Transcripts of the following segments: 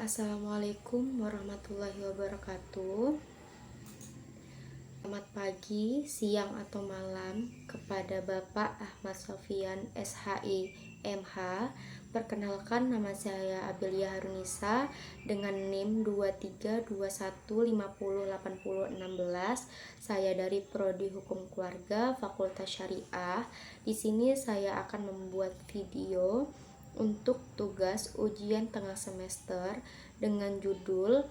Assalamualaikum warahmatullahi wabarakatuh. Selamat pagi, siang atau malam kepada Bapak Ahmad Sofyan SHI MH. Perkenalkan, nama saya Abelia Harunisa dengan NIM 2321508016. Saya dari Prodi Hukum Keluarga Fakultas Syariah. Di sini saya akan membuat video untuk tugas ujian tengah semester dengan judul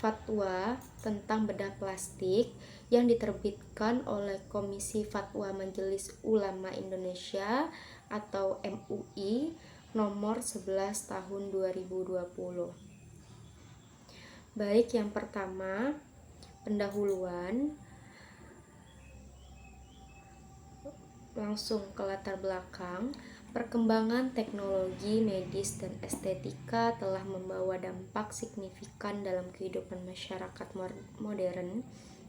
Fatwa tentang bedah plastik yang diterbitkan oleh Komisi Fatwa Majelis Ulama Indonesia atau MUI nomor 11 tahun 2020. Baik, yang pertama, pendahuluan. Langsung ke latar belakang. Perkembangan teknologi medis dan estetika telah membawa dampak signifikan dalam kehidupan masyarakat modern.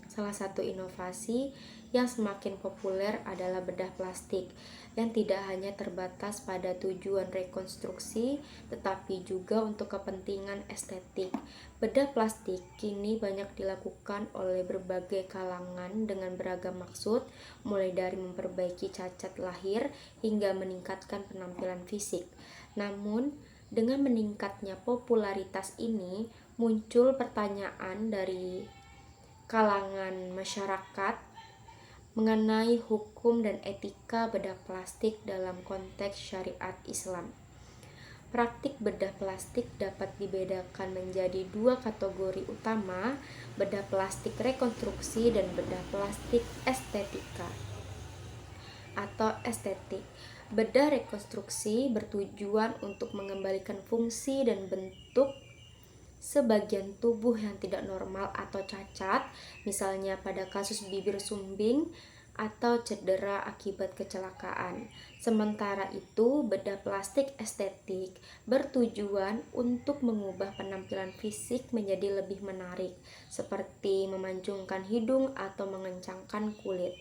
Salah satu inovasi yang semakin populer adalah bedah plastik, yang tidak hanya terbatas pada tujuan rekonstruksi, tetapi juga untuk kepentingan estetik. Bedah plastik kini banyak dilakukan oleh berbagai kalangan dengan beragam maksud, mulai dari memperbaiki cacat lahir hingga meningkatkan penampilan fisik. Namun, dengan meningkatnya popularitas ini, muncul pertanyaan dari kalangan masyarakat mengenai hukum dan etika bedah plastik dalam konteks syariat Islam. Praktik bedah plastik dapat dibedakan menjadi dua kategori utama: bedah plastik rekonstruksi dan bedah plastik estetika atau estetik. Bedah rekonstruksi bertujuan untuk mengembalikan fungsi dan bentuk sebagian tubuh yang tidak normal atau cacat, misalnya pada kasus bibir sumbing atau cedera akibat kecelakaan. Sementara itu, bedah plastik estetik bertujuan untuk mengubah penampilan fisik menjadi lebih menarik, seperti memancungkan hidung atau mengencangkan kulit.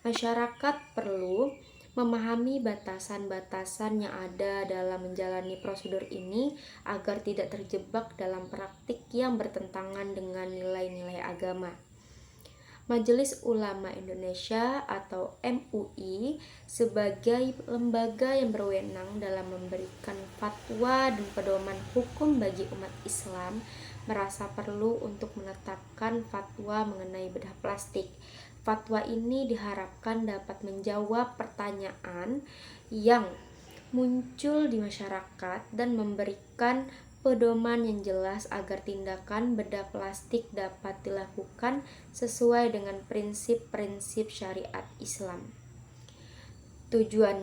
Masyarakat perlu memahami batasan-batasan yang ada dalam menjalani prosedur ini agar tidak terjebak dalam praktik yang bertentangan dengan nilai-nilai agama. Majelis Ulama Indonesia atau MUI sebagai lembaga yang berwenang dalam memberikan fatwa dan pedoman hukum bagi umat Islam merasa perlu untuk menetapkan fatwa mengenai bedah plastik. Fatwa ini diharapkan dapat menjawab pertanyaan yang muncul di masyarakat dan memberikan pedoman yang jelas agar tindakan bedah plastik dapat dilakukan sesuai dengan prinsip-prinsip syariat Islam. Tujuan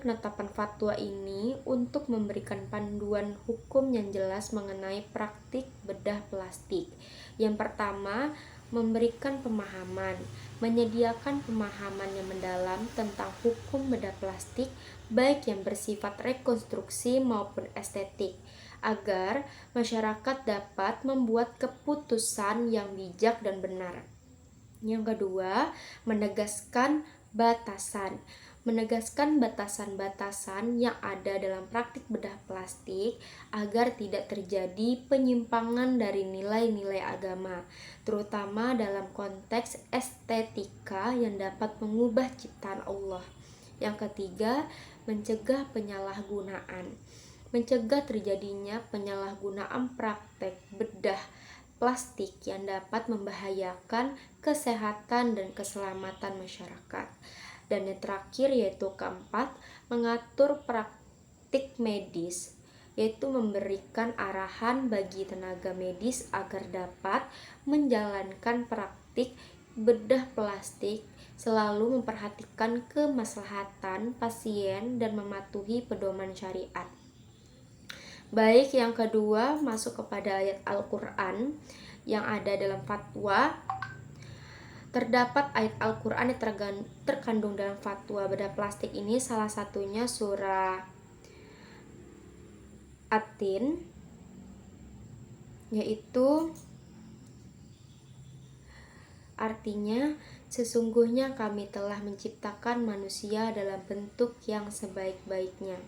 penetapan fatwa ini untuk memberikan panduan hukum yang jelas mengenai praktik bedah plastik. Yang pertama, memberikan pemahaman, menyediakan pemahaman yang mendalam tentang hukum bedah plastik, baik yang bersifat rekonstruksi maupun estetik, agar masyarakat dapat membuat keputusan yang bijak dan benar. Yang kedua, menegaskan batasan-batasan yang ada dalam praktik bedah plastik agar tidak terjadi penyimpangan dari nilai-nilai agama, terutama dalam konteks estetika yang dapat mengubah ciptaan Allah. Yang ketiga, mencegah terjadinya penyalahgunaan praktek bedah plastik yang dapat membahayakan kesehatan dan keselamatan masyarakat. Dan yang terakhir, yaitu keempat, mengatur praktik medis, yaitu memberikan arahan bagi tenaga medis agar dapat menjalankan praktik bedah plastik, selalu memperhatikan kemaslahatan pasien dan mematuhi pedoman syariat. Baik, yang kedua, masuk kepada ayat Al-Quran yang ada dalam fatwa. Terdapat ayat Al-Quran yang terkandung dalam fatwa bedah plastik ini, salah satunya surah At-Tin, yaitu artinya, sesungguhnya kami telah menciptakan manusia dalam bentuk yang sebaik-baiknya.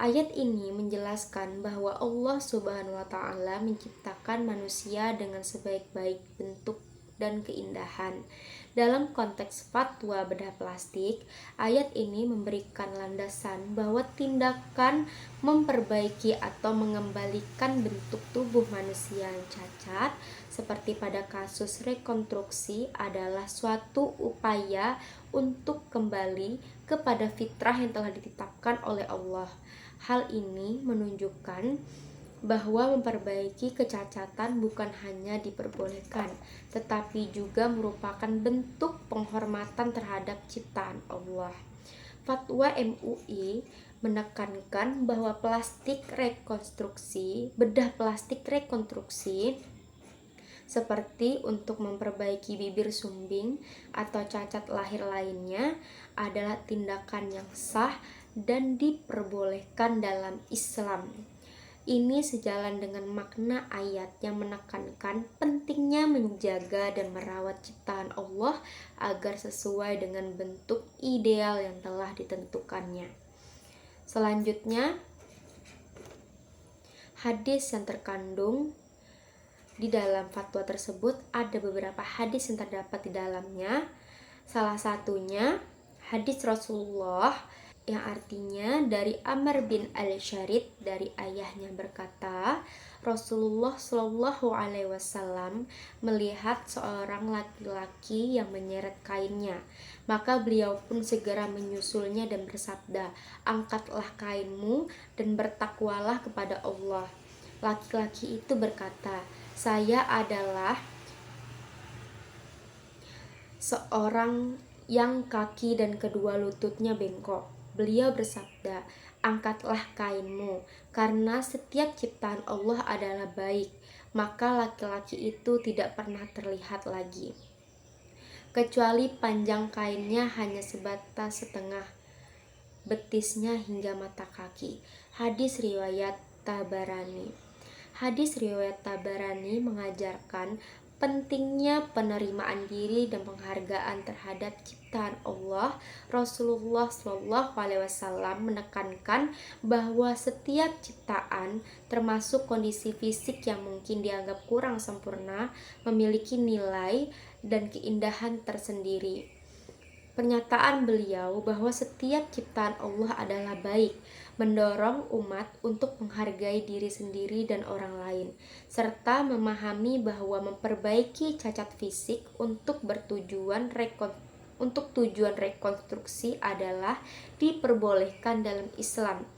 Ayat ini menjelaskan bahwa Allah Subhanahu wa taala menciptakan manusia dengan sebaik-baik bentuk dan keindahan. Dalam konteks fatwa bedah plastik, ayat ini memberikan landasan bahwa tindakan memperbaiki atau mengembalikan bentuk tubuh manusia yang cacat, seperti pada kasus rekonstruksi, adalah suatu upaya untuk kembali kepada fitrah yang telah ditetapkan oleh Allah. Hal ini menunjukkan bahwa memperbaiki kecacatan bukan hanya diperbolehkan, tetapi juga merupakan bentuk penghormatan terhadap ciptaan Allah. Fatwa MUI menekankan bahwa bedah plastik rekonstruksi seperti untuk memperbaiki bibir sumbing atau cacat lahir lainnya adalah tindakan yang sah dan diperbolehkan dalam Islam. Ini sejalan dengan makna ayat yang menekankan pentingnya menjaga dan merawat ciptaan Allah agar sesuai dengan bentuk ideal yang telah ditentukannya. Selanjutnya, hadis yang terkandung di dalam fatwa tersebut, ada beberapa hadis yang terdapat di dalamnya. Salah satunya hadis Rasulullah yang artinya dari Amr bin Al-Syarid dari ayahnya berkata, Rasulullah Shallallahu Alaihi Wasallam melihat seorang laki-laki yang menyeret kainnya, maka beliau pun segera menyusulnya dan bersabda, angkatlah kainmu dan bertakwalah kepada Allah. Laki-laki itu berkata, saya adalah seorang yang kaki dan kedua lututnya bengkok. Beliau bersabda, angkatlah kainmu, karena setiap ciptaan Allah adalah baik. Maka laki-laki itu tidak pernah terlihat lagi, kecuali panjang kainnya hanya sebatas setengah betisnya hingga mata kaki. Hadis riwayat Tabarani. Hadis riwayat Tabarani mengajarkan pentingnya penerimaan diri dan penghargaan terhadap ciptaan Allah. Rasulullah Shallallahu Alaihi Wasallam menekankan bahwa setiap ciptaan, termasuk kondisi fisik yang mungkin dianggap kurang sempurna, memiliki nilai dan keindahan tersendiri. Pernyataan beliau bahwa setiap ciptaan Allah adalah baik mendorong umat untuk menghargai diri sendiri dan orang lain, serta memahami bahwa memperbaiki cacat fisik untuk tujuan rekonstruksi adalah diperbolehkan dalam Islam.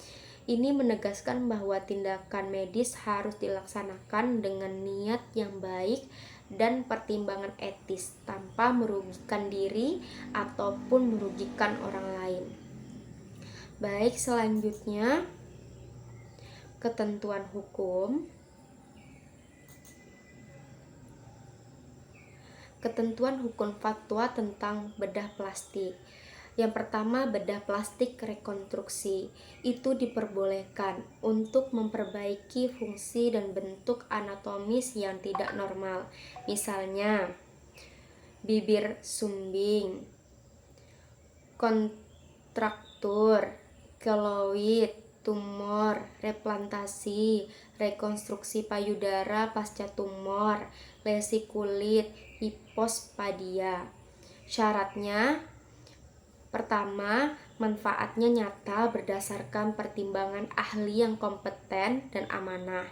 Ini menegaskan bahwa tindakan medis harus dilaksanakan dengan niat yang baik dan pertimbangan etis tanpa merugikan diri ataupun merugikan orang lain. Baik, selanjutnya ketentuan hukum. Ketentuan hukum fatwa tentang bedah plastik. Yang pertama, bedah plastik rekonstruksi itu diperbolehkan untuk memperbaiki fungsi dan bentuk anatomis yang tidak normal. Misalnya, bibir sumbing, kontraktur, keloid, tumor, replantasi, rekonstruksi payudara pasca tumor, lesi kulit, hipospadia. Syaratnya, pertama, manfaatnya nyata berdasarkan pertimbangan ahli yang kompeten dan amanah.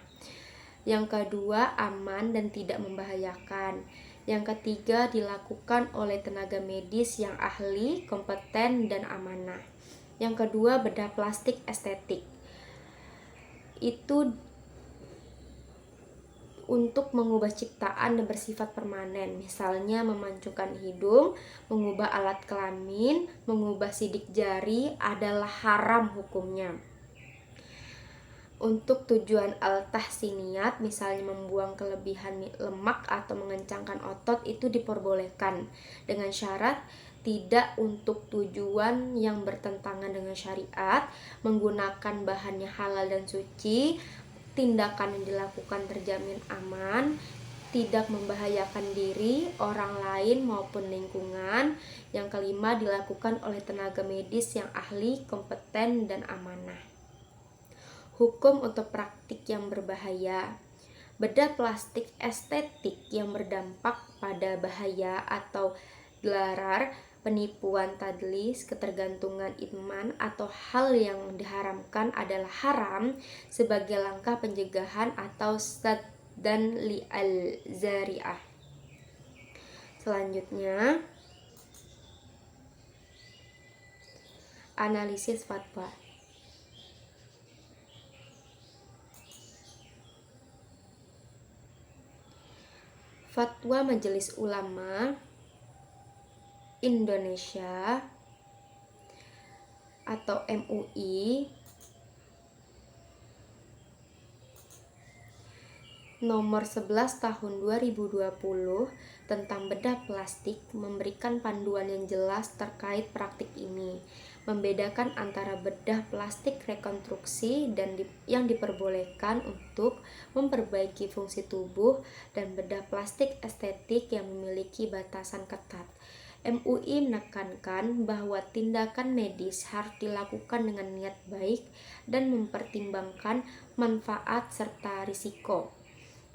Yang kedua, aman dan tidak membahayakan. Yang ketiga, dilakukan oleh tenaga medis yang ahli, kompeten, dan amanah. Yang kedua, bedah plastik estetik. Itu untuk mengubah ciptaan dan bersifat permanen, misalnya memancungkan hidung, mengubah alat kelamin, mengubah sidik jari adalah haram hukumnya. Untuk tujuan al-tahsiniyat, misalnya membuang kelebihan lemak atau mengencangkan otot, itu diperbolehkan dengan syarat tidak untuk tujuan yang bertentangan dengan syariat, menggunakan bahannya halal dan suci, tindakan yang dilakukan terjamin aman, tidak membahayakan diri, orang lain maupun lingkungan. Yang kelima, dilakukan oleh tenaga medis yang ahli, kompeten, dan amanah. Hukum untuk praktik yang berbahaya. Bedah plastik estetik yang berdampak pada bahaya atau darar, penipuan, tadlis, ketergantungan iman atau hal yang diharamkan adalah haram sebagai langkah pencegahan atau saddan li'al zari'ah. Selanjutnya, analisis fatwa. Fatwa Majelis Ulama Indonesia atau MUI nomor 11 tahun 2020 tentang bedah plastik memberikan panduan yang jelas terkait praktik ini, membedakan antara bedah plastik rekonstruksi dan yang diperbolehkan untuk memperbaiki fungsi tubuh dan bedah plastik estetik yang memiliki batasan ketat. MUI menekankan bahwa tindakan medis harus dilakukan dengan niat baik dan mempertimbangkan manfaat serta risiko.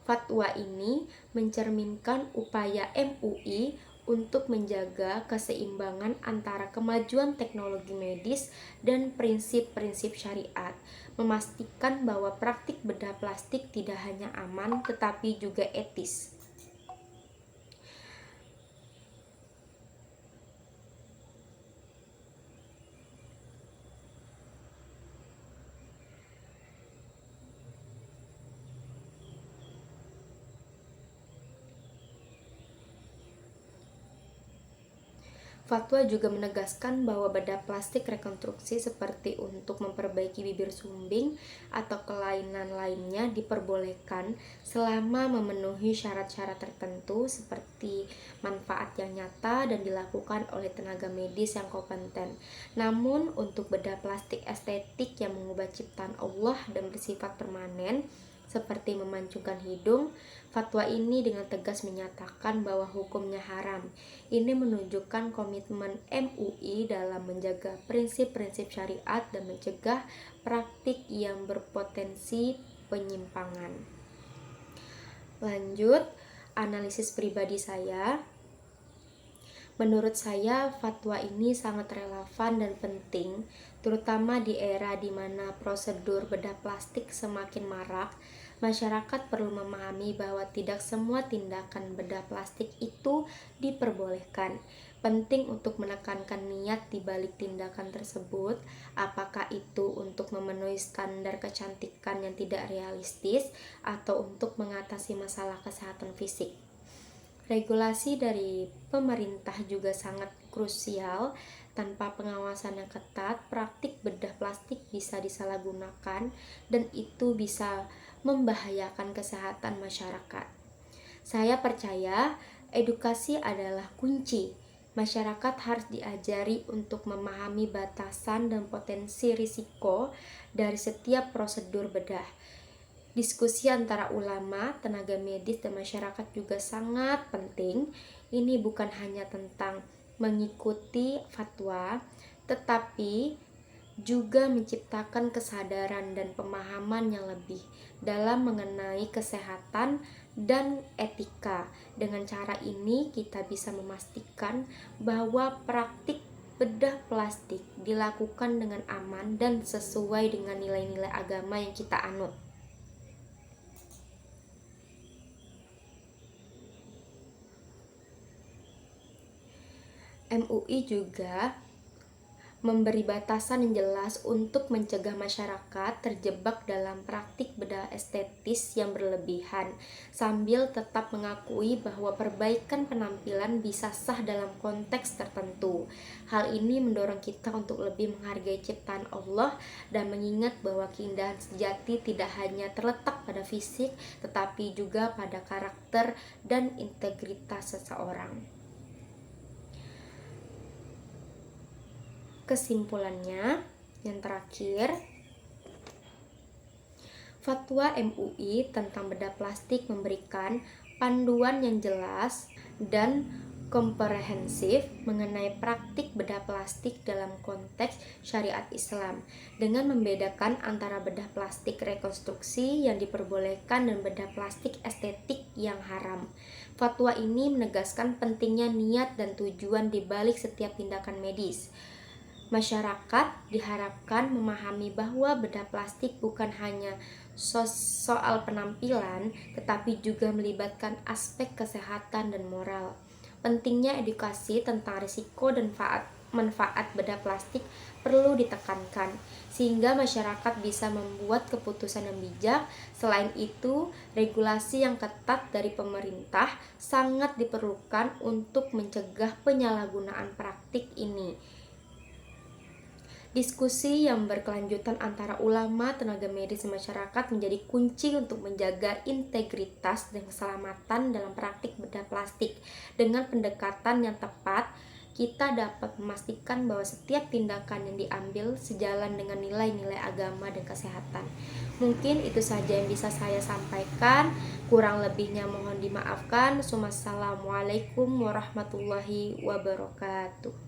Fatwa ini mencerminkan upaya MUI untuk menjaga keseimbangan antara kemajuan teknologi medis dan prinsip-prinsip syariat, memastikan bahwa praktik bedah plastik tidak hanya aman tetapi juga etis. Fatwa juga menegaskan bahwa bedah plastik rekonstruksi seperti untuk memperbaiki bibir sumbing atau kelainan lainnya diperbolehkan selama memenuhi syarat-syarat tertentu seperti manfaat yang nyata dan dilakukan oleh tenaga medis yang kompeten. Namun, untuk bedah plastik estetik yang mengubah ciptaan Allah dan bersifat permanen, seperti memancungkan hidung, fatwa ini dengan tegas menyatakan bahwa hukumnya haram. Ini menunjukkan komitmen MUI dalam menjaga prinsip-prinsip syariat dan mencegah praktik yang berpotensi penyimpangan. Lanjut, analisis pribadi saya. Menurut saya, fatwa ini sangat relevan dan penting, terutama di era di mana prosedur bedah plastik semakin marak. Masyarakat perlu memahami bahwa tidak semua tindakan bedah plastik itu diperbolehkan. Penting untuk menekankan niat di balik tindakan tersebut, apakah itu untuk memenuhi standar kecantikan yang tidak realistis atau untuk mengatasi masalah kesehatan fisik. Regulasi dari pemerintah juga sangat krusial. Tanpa pengawasan yang ketat, praktik bedah plastik bisa disalahgunakan dan itu bisa membahayakan kesehatan masyarakat. Saya percaya edukasi adalah kunci. Masyarakat harus diajari untuk memahami batasan dan potensi risiko dari setiap prosedur bedah. Diskusi antara ulama, tenaga medis, dan masyarakat juga sangat penting. Ini bukan hanya tentang mengikuti fatwa, tetapi juga menciptakan kesadaran dan pemahaman yang lebih dalam mengenai kesehatan dan etika. Dengan cara ini, kita bisa memastikan bahwa praktik bedah plastik dilakukan dengan aman dan sesuai dengan nilai-nilai agama yang kita anut. MUI juga memberi batasan yang jelas untuk mencegah masyarakat terjebak dalam praktik bedah estetis yang berlebihan, sambil tetap mengakui bahwa perbaikan penampilan bisa sah dalam konteks tertentu. Hal ini mendorong kita untuk lebih menghargai ciptaan Allah dan mengingat bahwa keindahan sejati tidak hanya terletak pada fisik, tetapi juga pada karakter dan integritas seseorang. Kesimpulannya, yang terakhir, fatwa MUI tentang bedah plastik memberikan panduan yang jelas dan komprehensif mengenai praktik bedah plastik dalam konteks syariat Islam, dengan membedakan antara bedah plastik rekonstruksi yang diperbolehkan dan bedah plastik estetik yang haram. Fatwa ini menegaskan pentingnya niat dan tujuan di balik setiap tindakan medis. Masyarakat diharapkan memahami bahwa bedah plastik bukan hanya soal penampilan, tetapi juga melibatkan aspek kesehatan dan moral. Pentingnya edukasi tentang risiko dan manfaat bedah plastik perlu ditekankan, sehingga masyarakat bisa membuat keputusan yang bijak. Selain itu, regulasi yang ketat dari pemerintah sangat diperlukan untuk mencegah penyalahgunaan praktik ini. Diskusi yang berkelanjutan antara ulama, tenaga medis, dan masyarakat menjadi kunci untuk menjaga integritas dan keselamatan dalam praktik bedah plastik. Dengan pendekatan yang tepat, kita dapat memastikan bahwa setiap tindakan yang diambil sejalan dengan nilai-nilai agama dan kesehatan. Mungkin itu saja yang bisa saya sampaikan. Kurang lebihnya mohon dimaafkan. Wassalamualaikum warahmatullahi wabarakatuh.